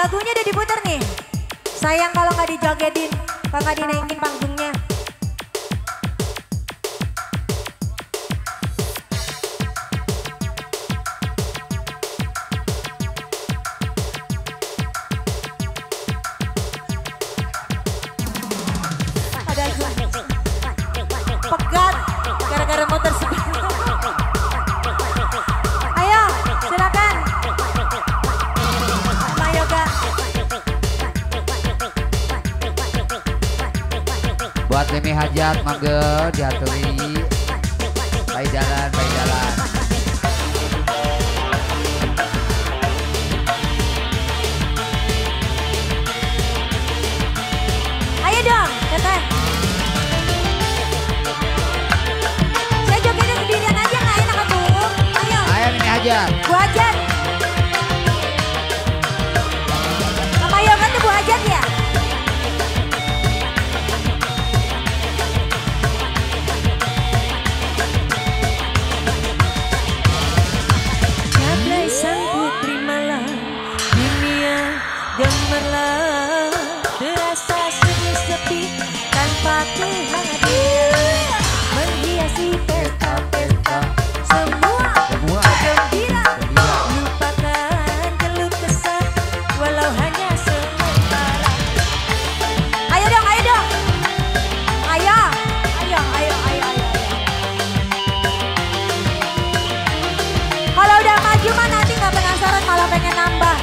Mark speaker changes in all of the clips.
Speaker 1: lagunya udah diputar nih. Sayang kalau nggak dijogetin, kalau nggak dinaikin panggungnya. Ada pegat gara-gara motor sebelah. Ayo, silakan. Sama yoga.
Speaker 2: Buat Demi Hajat mangga diaturi. Baik jalan, baik jalan.
Speaker 1: Ayo dong, Teteh. Saya jogetnya sendirian aja nggak enak atuh. Ayo.
Speaker 2: Ayo Demi Hajat.
Speaker 1: Bu Hajat. Sama yoga tuh Bu Hajat ya? Jablay sang putri malam, dunia gemerlap, terasa sepi-sepi tanpa kehadiran, menghiasi pesta-pesta semua gembira, lupakan keluh kesah walau hanya sementara. Ayo dong, ayo dong, ayo, ayo, ayo, ayo, ayo. Kalau udah maju mah nanti nggak penasaran malah pengen nambah.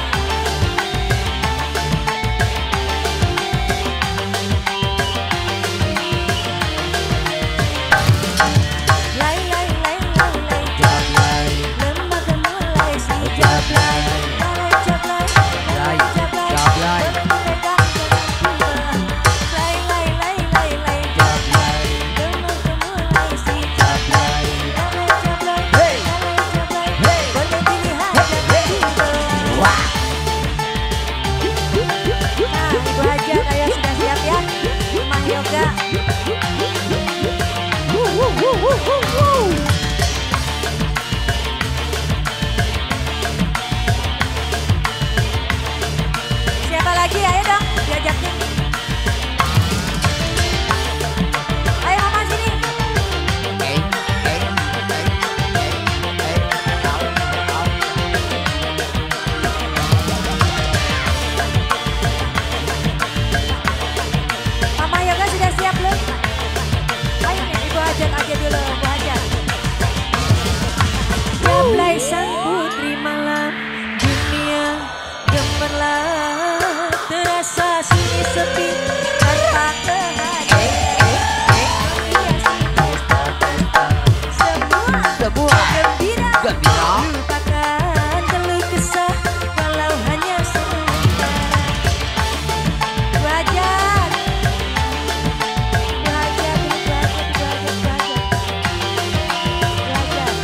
Speaker 1: Lay lay lay lay lay
Speaker 2: Jablay,
Speaker 1: lembaga mulai si jablay, lay jablay, lay jablay,
Speaker 2: jablay.
Speaker 1: mereka lay lay lay lay lay
Speaker 2: Jablay,
Speaker 1: lembaga mulai si jablay, lay jablay,
Speaker 2: Hey.
Speaker 1: lay jablay,
Speaker 2: Hey.
Speaker 1: boleh dilihat dan dicoba.
Speaker 2: wah.
Speaker 1: Nah, Ibu Haja kayak sudah siap ya, Mah Yoga. Siapa lagi? Ayo dong, diajakin. Ayo Mama sini. Mama Yoga sudah siap belum? Ayo nih, Ibu Hajat aja dulu, Ibu Hajat. Jablay sang putri malam, dunia gemerlap, terasa sunyi sepi tanpa kehadiran. Semua
Speaker 2: Semua
Speaker 1: gembira,
Speaker 2: gembira.
Speaker 1: lupakan keluh kesah walau hanya sementara. Bu Hajat, Bu Hajat, Bu Hajat, Bu Hajat, Bu Hajat, Bu Hajat.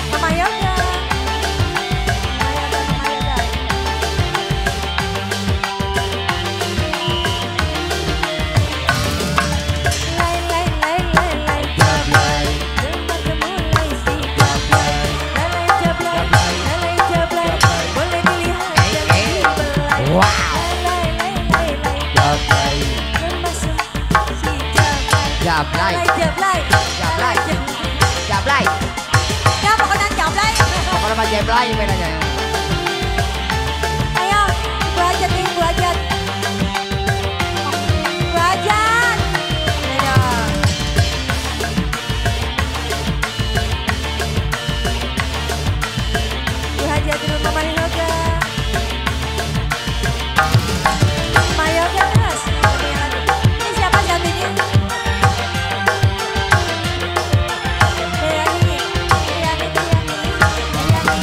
Speaker 1: Mama Yoga, Mama Yoga, Mama Yoga. Lay lay lay lay lay
Speaker 2: Jablay,
Speaker 1: lembaga mulai si jablay, lay jablay, lay jablay, boleh dilihat dan dibelai.
Speaker 2: Wow.
Speaker 1: Lay lay lay lay
Speaker 2: Jablay,
Speaker 1: lembah si jablay,
Speaker 2: Jablay,
Speaker 1: lay jablay,
Speaker 2: Jablay. Jablay.
Speaker 1: Ya pokoknya jablay.
Speaker 2: Pokoknya mah Jablay bedanya.
Speaker 1: Ayo, Bu Hajat nih, Bu Hajat. Bu Hajat. Ayo. Bu Hajat dulu Mama Yoga. Mama Yoga terus. Ini siapa satunya? Triani, Triani, Triani, Triani.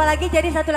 Speaker 1: lagi jadi satu lagi.